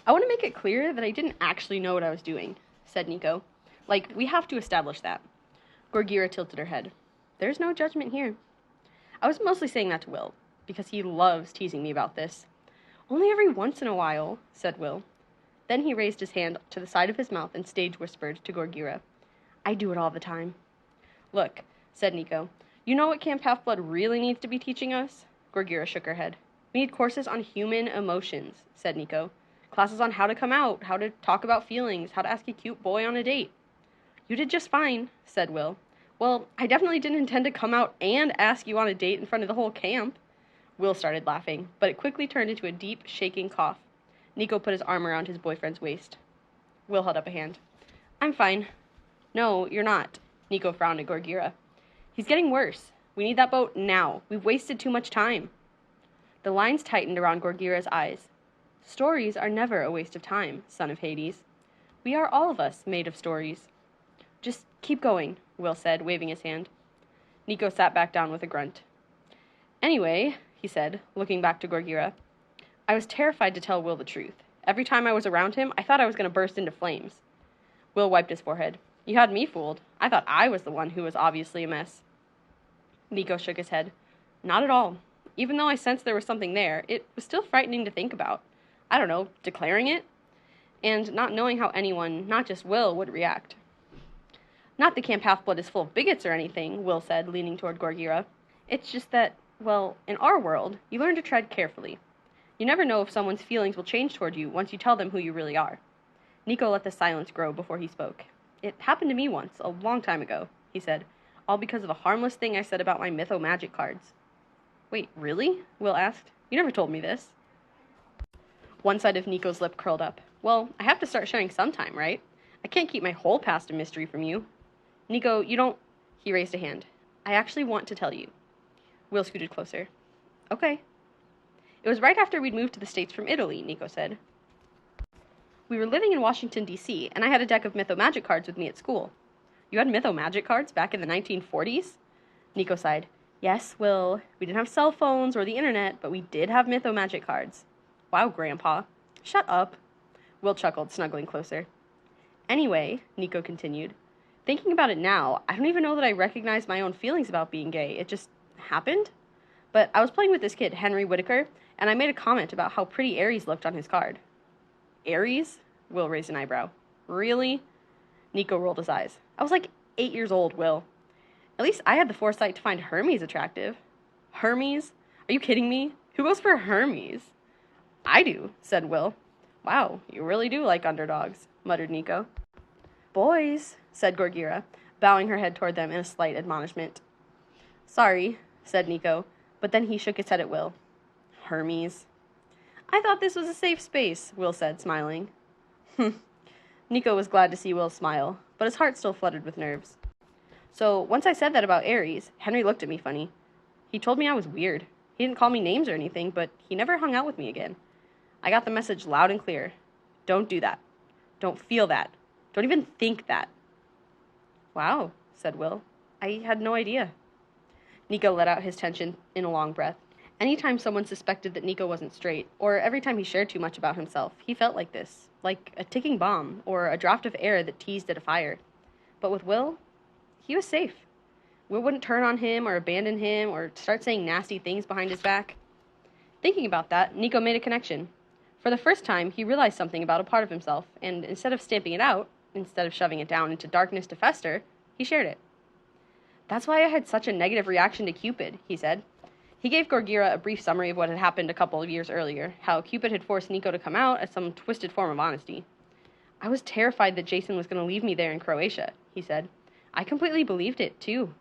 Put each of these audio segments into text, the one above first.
I want to make it clear that I didn't actually know what I was doing, said Nico. Like, we have to establish that. Gorgira tilted her head. There's no judgment here. I was mostly saying that to Will, because he loves teasing me about this. Only every once in a while, said Will. Then he raised his hand to the side of his mouth and stage whispered to Gorgira. I do it all the time. Look, said Nico, you know what Camp Half-Blood really needs to be teaching us? Gorgira shook her head. We need courses on human emotions, said Nico. Classes on how to come out, how to talk about feelings, how to ask a cute boy on a date. You did just fine, said Will. Well, I definitely didn't intend to come out and ask you on a date in front of the whole camp. Will started laughing, but it quickly turned into a deep, shaking cough. Nico put his arm around his boyfriend's waist. Will held up a hand. I'm fine. No, you're not. Nico frowned at Gorgira. He's getting worse. We need that boat now. We've wasted too much time. The lines tightened around Gorgira's eyes. Stories are never a waste of time, son of Hades. We are all of us made of stories. Just keep going, Will said, waving his hand. Nico sat back down with a grunt. Anyway, he said, looking back to Gorgira, I was terrified to tell Will the truth. Every time I was around him, I thought I was going to burst into flames. Will wiped his forehead. You had me fooled. I thought I was the one who was obviously a mess. Nico shook his head. Not at all. Even though I sensed there was something there, it was still frightening to think about. I don't know, declaring it? And not knowing how anyone, not just Will, would react. Not that Camp Half-Blood is full of bigots or anything, Will said, leaning toward Gorgira. It's just that, well, in our world, you learn to tread carefully. You never know if someone's feelings will change toward you once you tell them who you really are. Nico let the silence grow before he spoke. It happened to me once, a long time ago, he said, all because of a harmless thing I said about my mytho-magic cards. Wait, really? Will asked. You never told me this. One side of Nico's lip curled up. Well, I have to start sharing sometime, right? I can't keep my whole past a mystery from you. Nico, you don't... He raised a hand. I actually want to tell you. Will scooted closer. Okay. It was right after we'd moved to the States from Italy, Nico said. We were living in Washington, D.C., and I had a deck of mytho-magic cards with me at school. You had mytho-magic cards back in the 1940s? Nico sighed. Yes, Will. We didn't have cell phones or the internet, but we did have mytho-magic cards. Wow, Grandpa. Shut up. Will chuckled, snuggling closer. Anyway, Nico continued, thinking about it now, I don't even know that I recognize my own feelings about being gay. It just happened. But I was playing with this kid, Henry Whitaker, and I made a comment about how pretty Aries looked on his card. Aries? Will raised an eyebrow. Really? Nico rolled his eyes. I was like 8 years old, Will. At least I had the foresight to find Hermes attractive. Hermes? Are you kidding me? Who goes for Hermes? I do, said Will. Wow, you really do like underdogs, muttered Nico. Boys, said Gorgira, bowing her head toward them in a slight admonishment. Sorry, said Nico, but then he shook his head at Will. Hermes. I thought this was a safe space, Will said, smiling. Nico was glad to see Will smile, but his heart still fluttered with nerves. So, once I said that about Aries, Henry looked at me funny. He told me I was weird. He didn't call me names or anything, but he never hung out with me again. I got the message loud and clear. Don't do that. Don't feel that. Don't even think that. Wow, said Will. I had no idea. Nico let out his tension in a long breath. Anytime someone suspected that Nico wasn't straight, or every time he shared too much about himself, he felt like this, like a ticking bomb, or a draft of air that teased at a fire. But with Will, he was safe. Will wouldn't turn on him or abandon him or start saying nasty things behind his back. Thinking about that, Nico made a connection. For the first time, he realized something about a part of himself, and instead of stamping it out, instead of shoving it down into darkness to fester, he shared it. That's why I had such a negative reaction to Cupid, he said. He gave Gorgira a brief summary of what had happened a couple of years earlier, how Cupid had forced Nico to come out as some twisted form of honesty. I was terrified that Jason was going to leave me there in Croatia, he said. I completely believed it, too.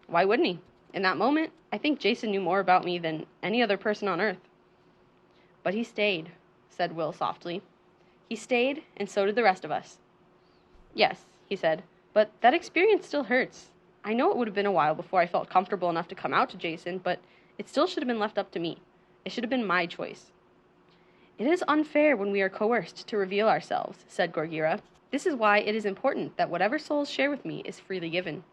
Why wouldn't he? In that moment, I think Jason knew more about me than any other person on Earth. But he stayed, said Will softly. He stayed, and so did the rest of us. Yes, he said, but that experience still hurts. I know it would have been a while before I felt comfortable enough to come out to Jason, but it still should have been left up to me. It should have been my choice. It is unfair when we are coerced to reveal ourselves, said Gorgira. This is why it is important that whatever souls share with me is freely given.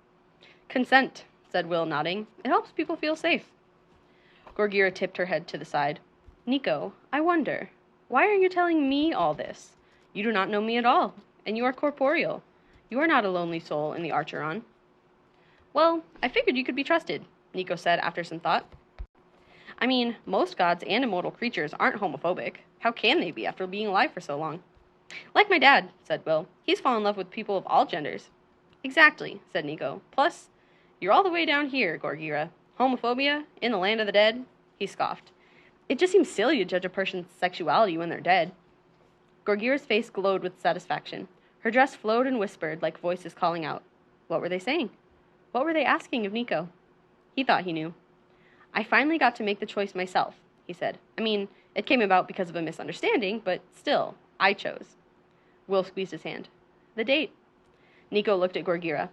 Consent, said Will, nodding. It helps people feel safe. Gorgira tipped her head to the side. Nico, I wonder. Why are you telling me all this? You do not know me at all, and you are corporeal. You are not a lonely soul in the Archeron. Well, I figured you could be trusted, Nico said after some thought. I mean, most gods and immortal creatures aren't homophobic. How can they be after being alive for so long? Like my dad, said Will. He's fallen in love with people of all genders. Exactly, said Nico. Plus, you're all the way down here, Gorgira. Homophobia? In the land of the dead? He scoffed. It just seems silly to judge a person's sexuality when they're dead. Gorgira's face glowed with satisfaction. Her dress flowed and whispered like voices calling out. What were they saying? What were they asking of Nico? He thought he knew. I finally got to make the choice myself, he said. I mean, it came about because of a misunderstanding, but still, I chose. Will squeezed his hand. The date. Nico looked at Gorgira.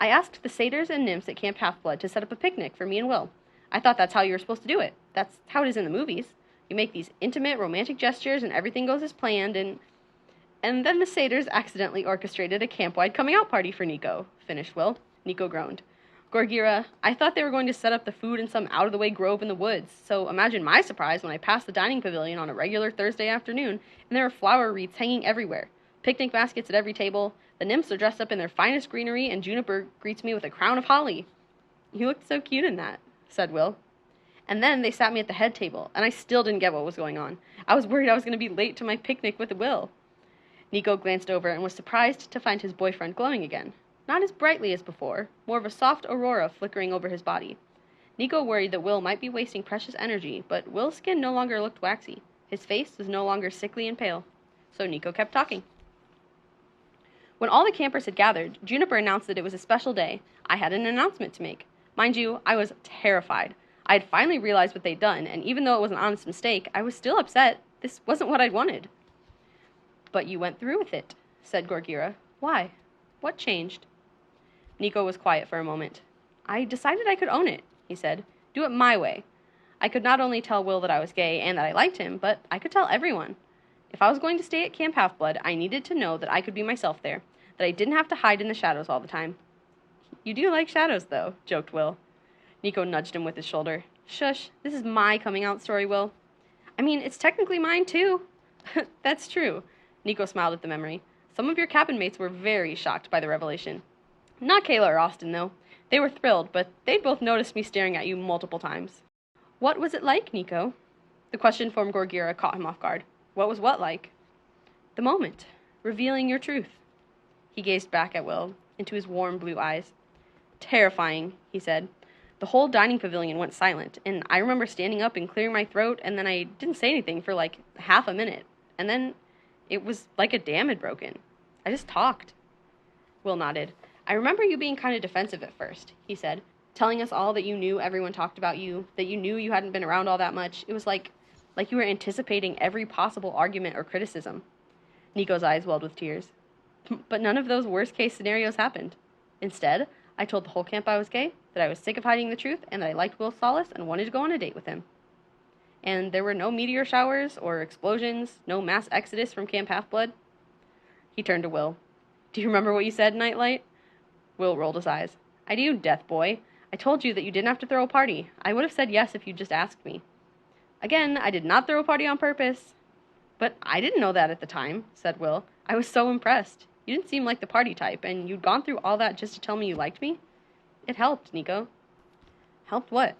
I asked the satyrs and nymphs at Camp Half-Blood to set up a picnic for me and Will. I thought that's how you were supposed to do it. That's how it is in the movies. You make these intimate, romantic gestures and everything goes as planned, and then the satyrs accidentally orchestrated a camp-wide coming-out party for Nico, finished Will. Nico groaned. Gorgira, I thought they were going to set up the food in some out-of-the-way grove in the woods, so imagine my surprise when I passed the dining pavilion on a regular Thursday afternoon, and there are flower wreaths hanging everywhere, picnic baskets at every table, the nymphs are dressed up in their finest greenery, and Juniper greets me with a crown of holly. You looked so cute in that, said Will. And then they sat me at the head table, and I still didn't get what was going on. I was worried I was going to be late to my picnic with Will. Nico glanced over and was surprised to find his boyfriend glowing again. Not as brightly as before, more of a soft aurora flickering over his body. Nico worried that Will might be wasting precious energy, but Will's skin no longer looked waxy. His face was no longer sickly and pale. So Nico kept talking. When all the campers had gathered, Juniper announced that it was a special day. I had an announcement to make. Mind you, I was terrified. I had finally realized what they'd done, and even though it was an honest mistake, I was still upset. This wasn't what I'd wanted. But you went through with it, said Gorgira. Why? What changed? Nico was quiet for a moment. I decided I could own it, he said. Do it my way. I could not only tell Will that I was gay and that I liked him, but I could tell everyone. If I was going to stay at Camp Half-Blood, I needed to know that I could be myself there, that I didn't have to hide in the shadows all the time. You do like shadows, though, joked Will. Nico nudged him with his shoulder. Shush, this is my coming-out story, Will. I mean, it's technically mine, too. That's true. Nico smiled at the memory. Some of your cabin mates were very shocked by the revelation. Not Kayla or Austin, though. They were thrilled, but they'd both noticed me staring at you multiple times. What was it like, Nico? The question from Gorgira caught him off guard. What was what like? The moment. Revealing your truth. He gazed back at Will, into his warm blue eyes. Terrifying, he said. The whole dining pavilion went silent, and I remember standing up and clearing my throat, and then I didn't say anything for like half a minute. And then it was like a dam had broken. I just talked. Will nodded. I remember you being kind of defensive at first, he said, telling us all that you knew everyone talked about you, that you knew you hadn't been around all that much. It was like you were anticipating every possible argument or criticism. Nico's eyes welled with tears. But none of those worst-case scenarios happened. Instead, I told the whole camp I was gay, that I was sick of hiding the truth, and that I liked Will Solace and wanted to go on a date with him. And there were no meteor showers or explosions, no mass exodus from Camp Half-Blood. He turned to Will. Do you remember what you said, Nightlight? Will rolled his eyes. I do, Death Boy. I told you that you didn't have to throw a party. I would have said yes if you'd just asked me. Again, I did not throw a party on purpose. But I didn't know that at the time, said Will. I was so impressed. You didn't seem like the party type, and you'd gone through all that just to tell me you liked me? It helped, Nico. Helped what?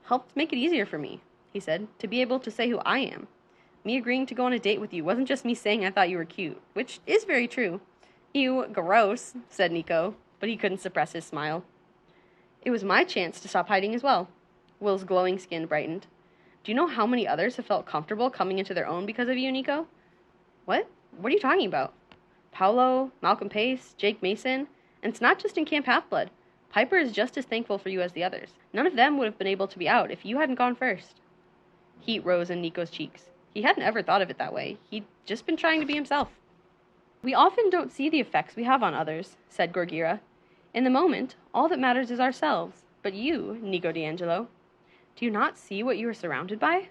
Helped make it easier for me, he said, to be able to say who I am. Me agreeing to go on a date with you wasn't just me saying I thought you were cute, which is very true. Ew, gross, said Nico, but he couldn't suppress his smile. It was my chance to stop hiding as well. Will's glowing skin brightened. Do you know how many others have felt comfortable coming into their own because of you, Nico? What? What are you talking about? Paolo, Malcolm Pace, Jake Mason, and it's not just in Camp Half-Blood. Piper is just as thankful for you as the others. None of them would have been able to be out if you hadn't gone first. Heat rose in Nico's cheeks. He hadn't ever thought of it that way. He'd just been trying to be himself. We often don't see the effects we have on others, said Gorgira. In the moment, all that matters is ourselves. But you, Nico D'Angelo, do you not see what you are surrounded by?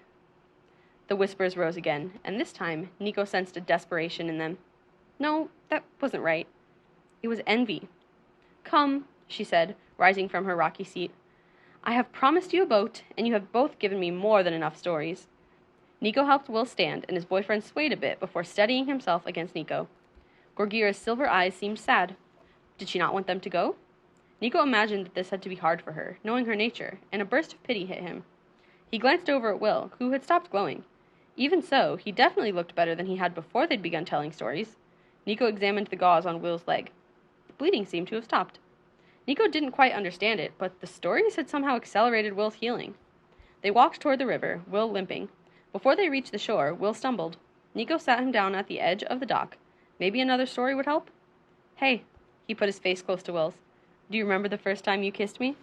The whispers rose again, and this time Nico sensed a desperation in them. No, that wasn't right. It was envy. Come, she said, rising from her rocky seat. I have promised you a boat, and you have both given me more than enough stories. Nico helped Will stand, and his boyfriend swayed a bit before steadying himself against Nico. Gorgira's silver eyes seemed sad. Did she not want them to go? Nico imagined that this had to be hard for her, knowing her nature, and a burst of pity hit him. He glanced over at Will, who had stopped glowing. Even so, he definitely looked better than he had before they'd begun telling stories. Nico examined the gauze on Will's leg. The bleeding seemed to have stopped. Nico didn't quite understand it, but the stories had somehow accelerated Will's healing. They walked toward the river, Will limping. Before they reached the shore, Will stumbled. Nico sat him down at the edge of the dock. Maybe another story would help? Hey, he put his face close to Will's. Do you remember the first time you kissed me?